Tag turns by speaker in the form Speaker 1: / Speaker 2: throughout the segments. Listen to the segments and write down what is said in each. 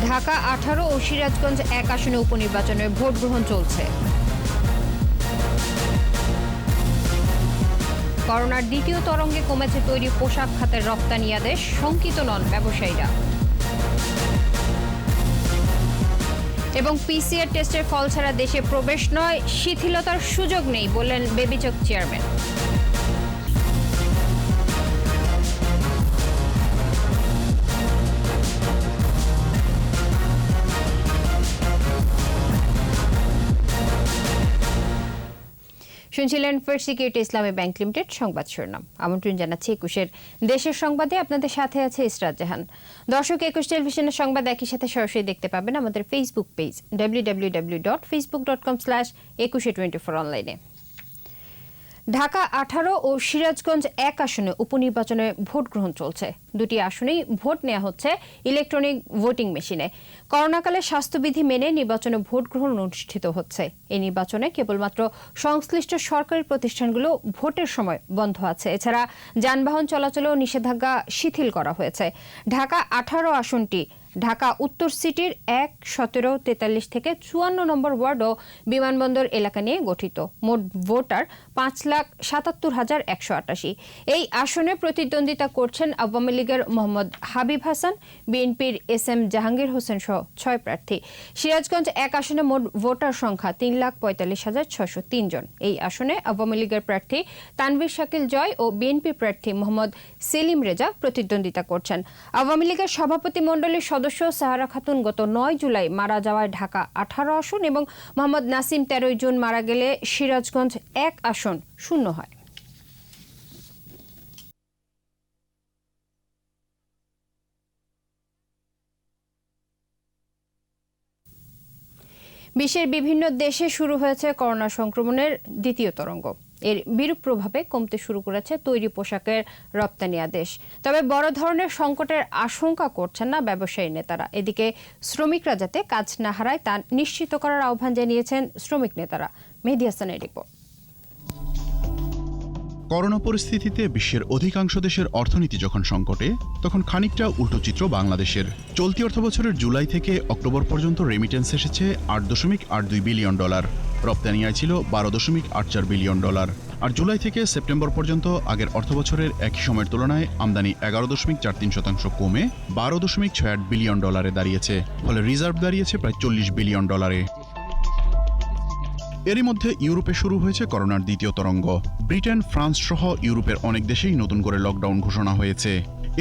Speaker 1: ঢাকা 18 ও সিরাজগঞ্জ 1 আসনে উপনির্বাচনে ভোট গ্রহণ চলছে। করোনার দ্বিতীয় তরঙ্গে কমেছে তৈরি পোশাক খাতের রপ্তানি আদেশ, শঙ্কিত নন ব্যবসায়ীরা। এবং পিসিআর টেস্টের ফল ছাড়া দেশে প্রবেশ নয়, শিথিলতার সুযোগ নেই বললেন বেবিচক চেয়ারম্যান। শুনছিলেন ফার্স্ট সিকিউরিটি ইসলামী ব্যাংক লিমিটেড সংবাদ শিরোনাম। আমন্ত্রণ জানাচ্ছি 21-এর দেশের সংবাদে। আপনাদের সাথে আছে ইসরাত জাহান। দর্শক, 21 টেলিভিশনের সংবাদ একই সাথে সরাসরি দেখতে পাবেন আমাদের ফেসবুক পেজ www.facebook.com/2124 অনলাইনে। ঢাকা 18 ও সিরাজগঞ্জ 1 আসনে উপনির্বাচনে ভোট গ্রহণ চলছে। দুটি আসনেই ভোট নেওয়া হচ্ছে ইলেকট্রনিক ভোটিং মেশিনে। করোনাকালে স্বাস্থ্যবিধি মেনে নির্বাচনে ভোট গ্রহণ অনুষ্ঠিত হচ্ছে। এই নির্বাচনে কেবলমাত্র সংশ্লিষ্ট সরকারি প্রতিষ্ঠানগুলো ভোটের সময় বন্ধ আছে। এছাড়া যানবাহন চলাচলেও নিষেধাজ্ঞা শিথিল করা হয়েছে। ঢাকা 18 আসনটি ঢাকা উত্তর সিটির 1, 17, 43 থেকে 54 নম্বর ওয়ার্ড ও বিমানবন্দর এলাকা নিয়ে গঠিত। মোট ভোটার 5,77,188। এই আসনে প্রতিদ্বন্দ্বিতা করছেন আওয়ামী লীগের মোহাম্মদ হাবিব হাসান, বিএনপির SM জাহাঙ্গীর হোসেন সহ 6 প্রার্থী। সিরাজগঞ্জ 1 আসনে মোট ভোটার সংখ্যা 3,45,603 জন। এই আসনে আওয়ামী লীগের প্রার্থী তানভীর শাকিল জয় ও বিএনপি প্রার্থী মোহাম্মদ সেলিম রেজা প্রতিদ্বন্দ্বিতা করছেন। আওয়ামী লীগের সভাপতি মণ্ডলীর সদস্য সাহারা খাতুন গত 9 জুলাই মারা যাওয়ায় ঢাকা 18 আসন এবং মোহাম্মদ নাসিম 13 জুন মারা গেলে সিরাজগঞ্জ 1 আসন শূন্য হয়। বিশ্বের বিভিন্ন দেশে শুরু হয়েছে করোনা সংক্রমণের দ্বিতীয় তরঙ্গ। এর বিরূপ প্রভাবে কমতে শুরু করেছে তৈরি পোশাকের রপ্তানি আদেশ। তবে বড় ধরনের সংকটের আশঙ্কা করছেন না ব্যবসায়ী নেতারা। এদিকে শ্রমিকরা যাতে কাজ না হারায় তা নিশ্চিত করার আহ্বান জানিয়েছেন শ্রমিক নেতারা। মেহেদী হাসানের রিপোর্ট।
Speaker 2: করোনা পরিস্থিতিতে বিশ্বের অধিকাংশ দেশের অর্থনীতি যখন সংকটে, তখন খানিকটা উল্টো চিত্র বাংলাদেশের। চলতি অর্থবছরের জুলাই থেকে অক্টোবর পর্যন্ত রেমিটেন্স এসেছে $8.82 বিলিয়ন। রপ্তানি আয় ছিল $12.84 বিলিয়ন। আর জুলাই থেকে সেপ্টেম্বর পর্যন্ত আগের অর্থবছরের একই সময়ের তুলনায় আমদানি 11.43% কমে $12.68 বিলিয়ন দাঁড়িয়েছে। ফলে রিজার্ভ দাঁড়িয়েছে প্রায় $40 বিলিয়ন। এরই মধ্যে ইউরোপে শুরু হয়েছে করোনার দ্বিতীয় তরঙ্গ। ব্রিটেন, ফ্রান্স সহ ইউরোপের অনেক দেশেই নতুন করে লকডাউন ঘোষণা হয়েছে।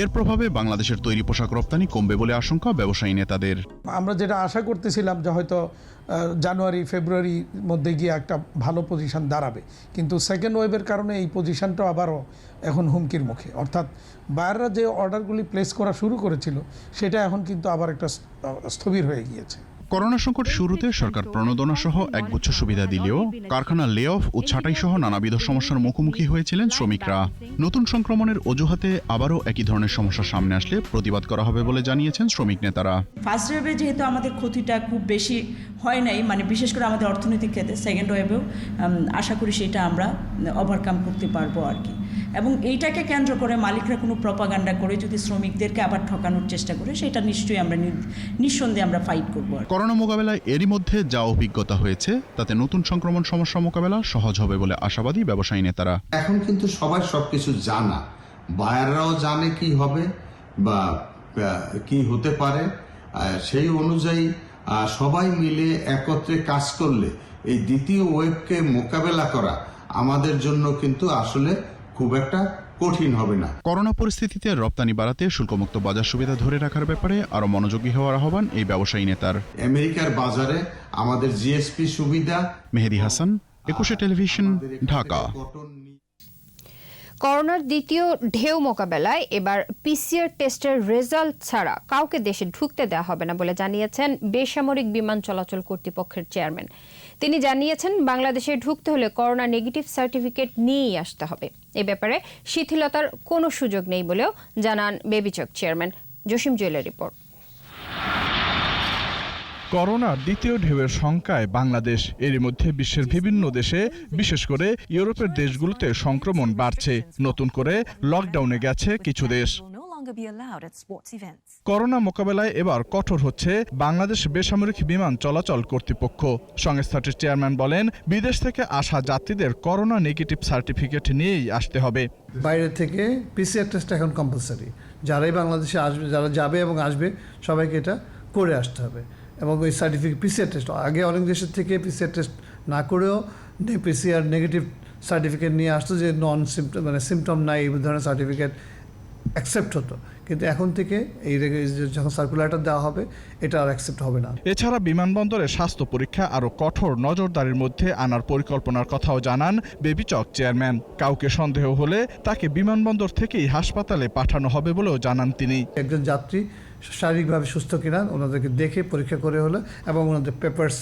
Speaker 2: এর প্রভাবে বাংলাদেশের তৈরি পোশাক রপ্তানি কমবে বলে আশঙ্কা ব্যবসায়ী নেতাদের।
Speaker 3: আমরা যেটা আশা করতেছিলাম যে হয়তো জানুয়ারি ফেব্রুয়ারির মধ্যে গিয়ে একটা ভালো পজিশন দাঁড়াবে, কিন্তু সেকেন্ড ওয়েভের কারণে এই পজিশনটা আবারও এখন হুমকির মুখে। অর্থাৎ বায়াররা যে অর্ডারগুলি প্লেস করা শুরু করেছিল সেটা এখন কিন্তু আবার একটা স্থবির হয়ে গিয়েছে।
Speaker 2: করোনা সংকট শুরুতে সরকার প্রণোদনা সহ একগুচ্ছ সুবিধা দিলেও কারখানা লে অফ ও ছাঁটাই সহ নানাবিধ সমস্যার মুখোমুখি হয়েছিলেন শ্রমিকরা। নতুন সংক্রমণের অজুহাতে আবারও একই ধরনের সমস্যা সামনে আসলে প্রতিবাদ করা হবে বলে জানিয়েছেন শ্রমিক নেতারা।
Speaker 4: ফার্স্ট ওয়েভে যেহেতু আমাদের ক্ষতিটা খুব বেশি হয় নাই, মানে বিশেষ করে আমাদের অর্থনৈতিক ক্ষেত্রে, সেকেন্ড ওয়েভেও আশা করি সেটা আমরা ওভারকাম করতে পারবো আর কি। এবং এইটাকে কেন্দ্র করে মালিকরা কোনো প্রপাগান্ডা করে যদি শ্রমিকদেরকে আবার ঠকানোর চেষ্টা করে, সেটা নিশ্চয়ই আমরা নিঃসন্দেহে আমরা ফাইট করবো।
Speaker 2: করোনা মোকাবেলায় এরই মধ্যে যা অভিজ্ঞতা হয়েছে তাতে নতুন সংক্রমণ সমস্যা মোকাবেলা সহজ হবে বলে আশাবাদী ব্যবসায়ী নেতারা।
Speaker 5: এখন কিন্তু সবাই সবকিছু জানা, বায়াররাও জানে কি হবে বা কি হতে পারে। সেই অনুযায়ী সবাই মিলে একত্রে কাজ করলে এই দ্বিতীয় ওয়েভকে মোকাবেলা করা আমাদের জন্য কিন্তু আসলে খুব একটা কঠিন হবে না।
Speaker 2: করোনা পরিস্থিতিতে রপ্তানি বাড়াতে শুল্কমুক্ত বাজার সুবিধা ধরে রাখার ব্যাপারে আরো মনোযোগী হওয়ার আহ্বান এই ব্যবসায়ী নেতার।
Speaker 5: আমেরিকার বাজারে আমাদের জিএসপি সুবিধা।
Speaker 2: মেহেদী হাসান, 21 টেলিভিশন, ঢাকা।
Speaker 1: করোনার দ্বিতীয় ঢেউ মোকাবেলায় এবার পিসিআর টেস্টের রেজাল্ট ছাড়া কাউকে দেশে ঢুকতে দেওয়া হবে না বলে জানিয়েছেন বেসামরিক বিমান চলাচল কর্তৃপক্ষের চেয়ারম্যান। তিনি জানিয়েছেন, বাংলাদেশে ঢুকতে হলে করোনা নেগেটিভ সার্টিফিকেট নিয়েই আসতে হবে। এ ব্যাপারে শিথিলতার কোনো সুযোগ নেই বলেও জানান বেবিচক চেয়ারম্যান। জসিম জুয়েলের রিপোর্ট।
Speaker 6: করোনার দ্বিতীয় ঢেউয়ের শঙ্কায় বাংলাদেশ। এরই মধ্যে বিশ্বের বিভিন্ন দেশে, বিশেষ করে ইউরোপের দেশগুলোতে সংক্রমণ বাড়ছে। নতুন করে লকডাউনে গেছে কিছু দেশ।
Speaker 7: longer be allowed at sports events.
Speaker 6: Corona মোকাবেলায় এবার কঠোর হচ্ছে বাংলাদেশ বেসামরিক বিমান চলাচল কর্তৃপক্ষ। সংস্থাটির চেয়ারম্যান বলেন, বিদেশ থেকে আসা যাত্রীদের করোনা নেগেটিভ সার্টিফিকেট নিয়েই আসতে হবে।
Speaker 8: বাইরে থেকে পিসিআর টেস্ট এখন কম্পালসারি, যারাই বাংলাদেশে আসবে, যারা যাবে এবং আসবে সবাইকে এটা করে আসতে হবে। এবং ওই সার্টিফিকেট পিসিআর টেস্ট, আগে অনেক দেশের থেকে পিসিআর টেস্ট না করেও পিসিআর নেগেটিভ সার্টিফিকেট নিয়ে আসতো, যে নন সিমটম মানে সিমটম নাই এই ধরনের সার্টিফিকেট অ্যাকসেপ্ট হতো। কিন্তু এখন থেকে এই যখন সার্কুলারটা দেওয়া হবে এটা আর অ্যাকসেপ্ট হবে না।
Speaker 6: এছাড়া বিমানবন্দরে স্বাস্থ্য পরীক্ষা আরও কঠোর নজরদারির মধ্যে আনার পরিকল্পনার কথাও জানান বেবিচক চেয়ারম্যান। কাউকে সন্দেহ হলে তাকে বিমানবন্দর থেকেই হাসপাতালে পাঠানো হবে বলেও জানান তিনি।
Speaker 8: একজন যাত্রী শারীরিকভাবে সুস্থ কিনা ওনাদেরকে দেখে পরীক্ষা করে হলে এবং ওনাদের পেপারস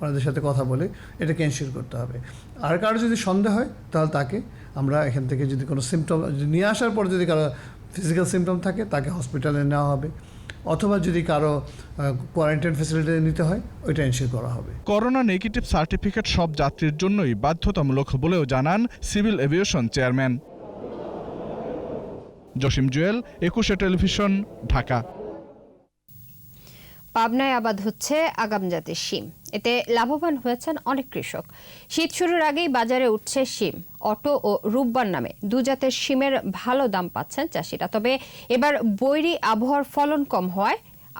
Speaker 8: ওনাদের সাথে কথা বলে এটাকে এনশিওর করতে হবে। আর কারো যদি সন্দেহ হয় তাহলে তাকে আমরা এখান থেকে যদি কোনো সিমটম নিয়ে আসার পর যদি কারো ফিজিক্যাল সিমটম থাকে তাকে হসপিটালে নেওয়া হবে, অথবা যদি কারো কোয়ারেন্টাইন ফ্যাসিলিটি নিতে হয় ওইটা এনশিওর করা হবে।
Speaker 6: করোনা নেগেটিভ সার্টিফিকেট সব যাত্রীর জন্যই বাধ্যতামূলক বলেও জানান civil aviation chairman. Jasim Jewel, 21 television, Dhaka.
Speaker 1: পাবনায় আবাদ হচ্ছে আগাম জাতের শিম। এতে লাভবান হয়েছেন অনেক কৃষক। শীত শুরুর আগেই বাজারে উঠছে শিম। অটো ও রূপবান নামে দু জাতের শিমের ভালো দাম পাচ্ছেন চাষিরা। তবে এবার বৈরী আবহাওয়ার ফলন কম হওয়ায়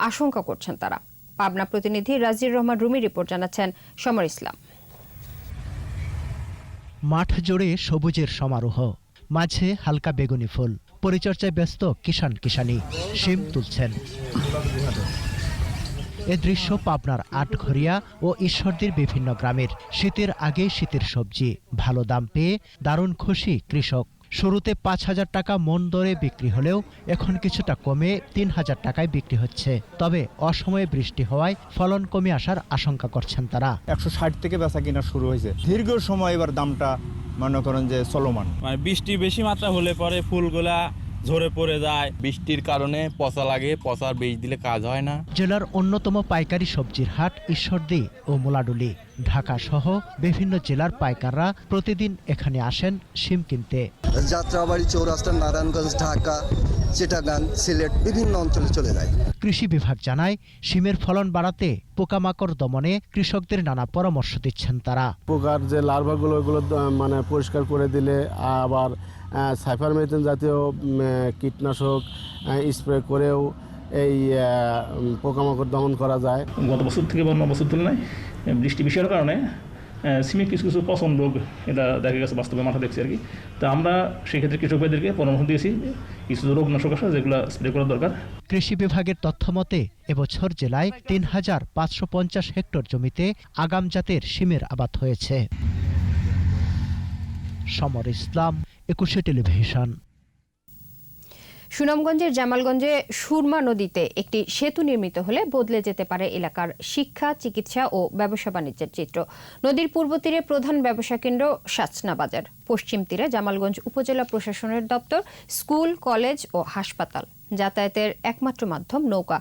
Speaker 1: আশঙ্কা করছেন তারা। পাবনা প্রতিনিধি রাজির রহমান রুমি রিপোর্ট জানাচ্ছেন সমর ইসলাম।
Speaker 9: মাঠ জুড়ে সবুজের সমারোহ, মাঝে হালকা বেগুনি ফুল। পরিচর্যায় ব্যস্ত কিষানি শিম তুলছেন। এ দৃশ্য পাবনার আটঘরিয়া ও ঈশ্বরদীর বিভিন্ন গ্রামের। শীতের আগে শীতের সবজি ভালো দাম পেয়ে দারুণ খুশি কৃষক। শুরুতে 5,000 টাকা মন দরে বিক্রি হলেও এখন কিছুটা কমে 3,000 টাকায় বিক্রি হচ্ছে। তবে অসময়ে বৃষ্টি হওয়ায় ফলন কমে আসার আশঙ্কা করছেন তারা।
Speaker 10: 160 থেকে বেচা কিনা শুরু হয়েছে। দীর্ঘ সময় এবার দামটা মনে করেন যে চলমান।
Speaker 11: মানে বৃষ্টি বেশি মাত্রা হলে পরে ফুলগুলা ঝরে পড়ে যায়।
Speaker 12: বৃষ্টির কারণে পচা লাগে, পচার বীজ দিলে কাজ হয় না।
Speaker 9: জেলার অন্যতম পাইকারি সবজির হাট ঈশ্বরদী ও মোলাডুলি। ঢাকা সহ বিভিন্ন জেলার পাইকাররা প্রতিদিন এখানে আসেন শিম কিনতে।
Speaker 13: যাত্রাবাড়ি, চৌরাস্তা, নারায়ণগঞ্জ, ঢাকা, চিটাগাং, সিলেট বিভিন্ন অঞ্চলে চলে যায়।
Speaker 9: কৃষি বিভাগ জানায়, শিমের ফলন বাড়াতে পোকামাকড় দমনে কৃষকদের নানা পরামর্শ দিচ্ছেন তারা।
Speaker 14: পোকার যে লার্ভাগুলো ওগুলো মানে পরিষ্কার করে দিলে, আবার সাইফারমেথিন জাতীয় কীটনাশক স্প্রে করেও এই পোকামাকড় দমন করা যায়।
Speaker 11: গত বছর থেকে অন্য বছর তুলনায় বৃষ্টি বেশি হওয়ার কারণে সিমের কিছু কিছু পচন রোগ এটা দেখা গেছে, বাস্তবে মাথা দেখছি আর কি। তো আমরা সেক্ষেত্রে কৃষক ভাইদেরকে পরামর্শ দিয়েছি কিছু রোগনাশক আছে যেগুলো স্প্রে করা দরকার।
Speaker 9: কৃষি বিভাগের তথ্য মতে এবছর জেলায় 3,550 হেক্টর জমিতে আগাম জাতের শিমের আবাদ হয়েছে। সমর ইসলাম, 21 টেলিভিশন।
Speaker 1: সুনামগঞ্জের জামালগঞ্জে সুরমা নদীতে একটি সেতু নির্মিত হলে বদলে যেতে পারে এলাকার শিক্ষা, চিকিৎসা ও ব্যবসা বাণিজ্যের চিত্র। নদীর পূর্ব তীরে প্রধান ব্যবসা কেন্দ্র সাচনা বাজার, পশ্চিম তীরে জামালগঞ্জ উপজেলা প্রশাসনের দপ্তর, স্কুল, কলেজ ও হাসপাতাল। যাতায়াতের একমাত্র মাধ্যম নৌকা।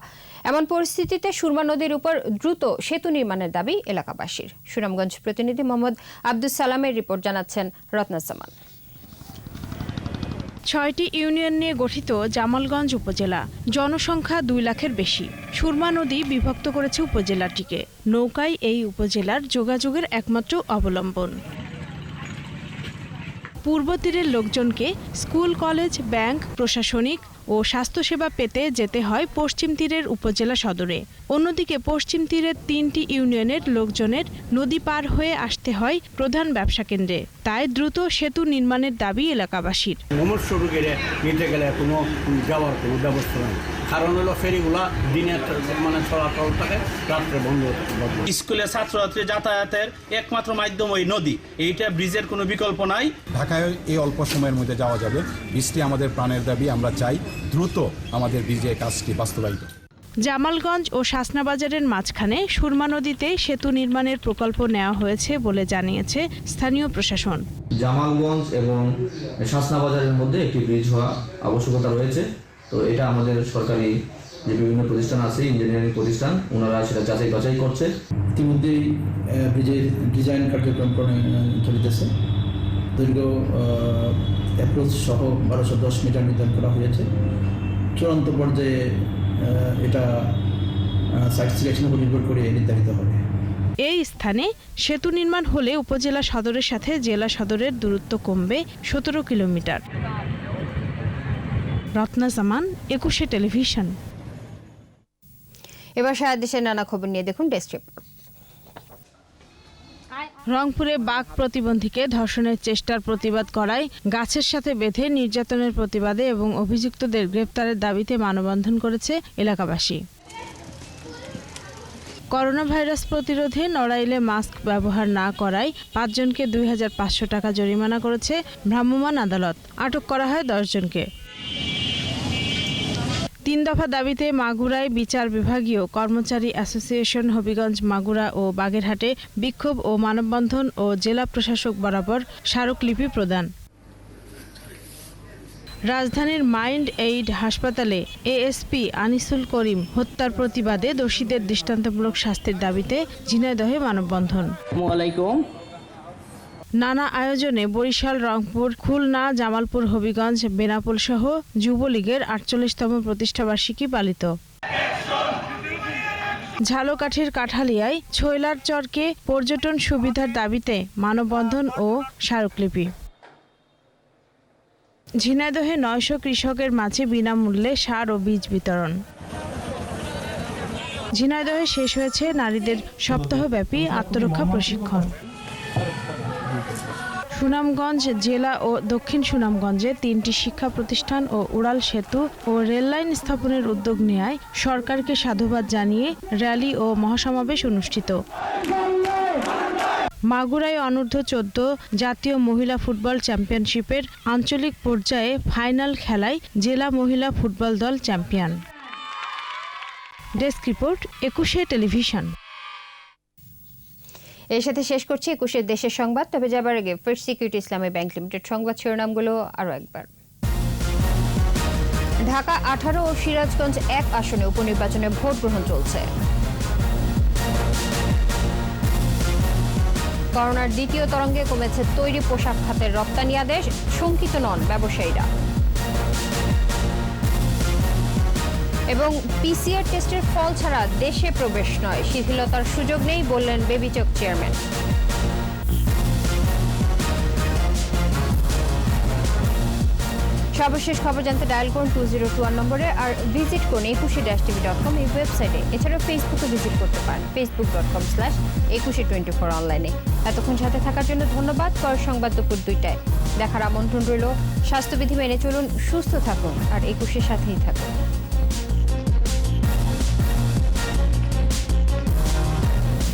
Speaker 1: এমন পরিস্থিতিতে সুরমা নদীর উপর দ্রুত সেতু নির্মাণের দাবি এলাকাবাসীর। সুনামগঞ্জ প্রতিনিধি মোহাম্মদ আব্দুস সালামের রিপোর্ট জানাচ্ছেন রত্নাসামান।
Speaker 15: 6টি ইউনিয়ন নিয়ে গঠিত জামালগঞ্জ উপজেলা। জনসংখ্যা 2 লাখের বেশি। সুরমা নদী বিভক্ত করেছে উপজেলাটিকে। নৌকাই এই উপজেলার যোগাযোগের একমাত্র অবলম্বন। পূর্ব তীরের লোকজনকে স্কুল, কলেজ, ব্যাংক, প্রশাসনিক ও স্বাস্থ্যসেবা পেতে যেতে হয় পশ্চিম তীরের উপজেলা সদরে। অন্যদিকে পশ্চিম তীরের 3টি ইউনিয়নের লোকজনের নদী পার হয়ে আসতে হয় প্রধান ব্যবসা কেন্দ্রে। তাই দ্রুত সেতু নির্মাণের দাবি এলাকাবাসীর।
Speaker 16: নিতে গেলে কোনো যাওয়ার কোনো ব্যবস্থা নেই, কারণ হলো ফেরিগুলা দিনের মানে চলাচল থাকে, রাত্রে বন্ধ থাকে।
Speaker 11: স্কুলে ছাত্রছাত্রী যাতায়াতের একমাত্র মাধ্যম ওই নদী। এইটা ব্রিজের কোনো বিকল্প নাই।
Speaker 17: ঢাকায় এই অল্প সময়ের মধ্যে যাওয়া যাবে। বৃষ্টি আমাদের প্রাণের দাবি। আমরা চাই দ্রুত আমাদের ব্রিজের কাজটি বাস্তবায়িত।
Speaker 15: জামালগঞ্জ ও শাসনা বাজারের মাঝখানে সুরমা নদীতে সেতু নির্মাণের প্রকল্প নেওয়া হয়েছে বলে জানিয়েছে স্থানীয় প্রশাসন।
Speaker 18: জামালগঞ্জ এবং শাসনা বাজারের মধ্যে একটি ব্রিজ হওয়া আবশ্যকতা রয়েছে। তো এটা আমাদের সরকারি যে বিভিন্ন প্রতিষ্ঠান আছে, ইঞ্জিনিয়ারিং প্রতিষ্ঠান, ওনারা সেটা যাচাই বাছাই করছে।
Speaker 19: ইতিমধ্যেই ব্রিজের ডিজাইন কার্যক্রম চলিতেছে। দৈর্ঘ্য অ্যাপ্রোচ সহ 1210 মিটার নির্ধারণ করা হয়েছে চূড়ান্ত পর্যায়ে এটা সাইট সিলেকশনের উপর নির্ভর করে নির্ধারিত হবে।
Speaker 15: এই স্থানে সেতু নির্মাণ হলে উপজেলা সদরের সাথে জেলা সদরের দূরত্ব কমবে 17 কিলোমিটার। রত্না জামান, 21 টেলিভিশন।
Speaker 1: এবার সারা দেশের নানা খবর নিয়ে দেখুন ডেস্ক রিপোর্ট।
Speaker 15: রংপুরে বাঘ প্রতিবন্ধীকে ধর্ষণের চেষ্টার প্রতিবাদ করায় গাছের সাথে বেঁধে নির্যাতনের প্রতিবাদে এবং অভিযুক্তদের গ্রেপ্তারের দাবিতে মানববন্ধন করেছে এলাকাবাসী। করোনা ভাইরাস প্রতিরোধে নড়াইলে মাস্ক ব্যবহার না করায় 5 জনকে 2500 টাকা জরিমানা করেছে ভ্রাম্যমাণ আদালত। আটক করা হয় 10 জনকে। 3 দফা দাবিতে মাগুরায় বিচার বিভাগীয় কর্মচারী অ্যাসোসিয়েশন হবিগঞ্জ, মাগুরা ও বাগেরহাটে বিক্ষোভ ও মানববন্ধন ও জেলা প্রশাসক বরাবর স্মারকলিপি প্রদান। রাজধানীর মাইন্ড এইড হাসপাতালে এএসপি আনিসুল করিম হত্যার প্রতিবাদে দোষীদের দৃষ্টান্তমূলক শাস্তির দাবিতে ঝিনাইদহে মানববন্ধন। নানা আয়োজনে বরিশাল, রংপুর, খুলনা, জামালপুর, হবিগঞ্জ, বেনাপোল সহ যুবলীগের 48তম প্রতিষ্ঠাবার্ষিকী পালিত। ঝালকাঠির কাঠালিয়ায় ছৈলার চরকে পর্যটন সুবিধার দাবিতে মানববন্ধন ও স্মারকলিপি। ঝিনাইদহে 900 কৃষকের মাঝে বিনামূল্যে সার ও বীজ বিতরণ। ঝিনাইদহে শেষ হয়েছে নারীদের সপ্তাহব্যাপী আত্মরক্ষা প্রশিক্ষণ। সুনামগঞ্জ জেলা ও দক্ষিণ সুনামগঞ্জে 3টি শিক্ষা প্রতিষ্ঠান ও উড়াল সেতু ও রেললাইন স্থাপনের উদ্যোগ নেয় সরকারকে সাধুবাদ জানিয়ে র্যালি ও মহাসমাবেশ অনুষ্ঠিত। মাগুরায় অনূর্ধ্ব 14 জাতীয় মহিলা ফুটবল চ্যাম্পিয়নশিপের আঞ্চলিক পর্যায়ে ফাইনাল খেলায় জেলা মহিলা ফুটবল দল চ্যাম্পিয়ন। Desk report, 21 television.
Speaker 1: এর সাথে শেষ করছি 21 দেশের সংবাদ। তবে যাবার আগে ফার্স্ট সিকিউরিটি ইসলামী ব্যাংক লিমিটেড সংবাদ শিরোনামগুলো আরও একবার। ঢাকা 18 ও সিরাজগঞ্জ 1 আসনে উপনির্বাচনে ভোট গ্রহণ চলছে। করোনার দ্বিতীয় তরঙ্গে কমেছে তৈরি পোশাক খাতের রপ্তানি আদেশ, শঙ্কিত নন ব্যবসায়ীরা। এবং পিসিআর টেস্টের ফল ছাড়া দেশে প্রবেশ নয়, শিথিলতার সুযোগ নেই বললেন বেবিচক চেয়ারম্যান। সর্বশেষ খবর জানতে ডায়াল করুন 2021 নম্বরে আর ভিজিট করুন 21-tv.com এই ওয়েবসাইটে। এছাড়াও ফেসবুকে ভিজিট করতে পারেন facebook.com/2124 অনলাইনে। এতক্ষণ সাথে থাকার জন্য ধন্যবাদ। পরের সংবাদ দুপুর 2টায় দেখার আমন্ত্রণ রইল। স্বাস্থ্যবিধি মেনে চলুন, সুস্থ থাকুন আর 21-এর সাথেই থাকুন।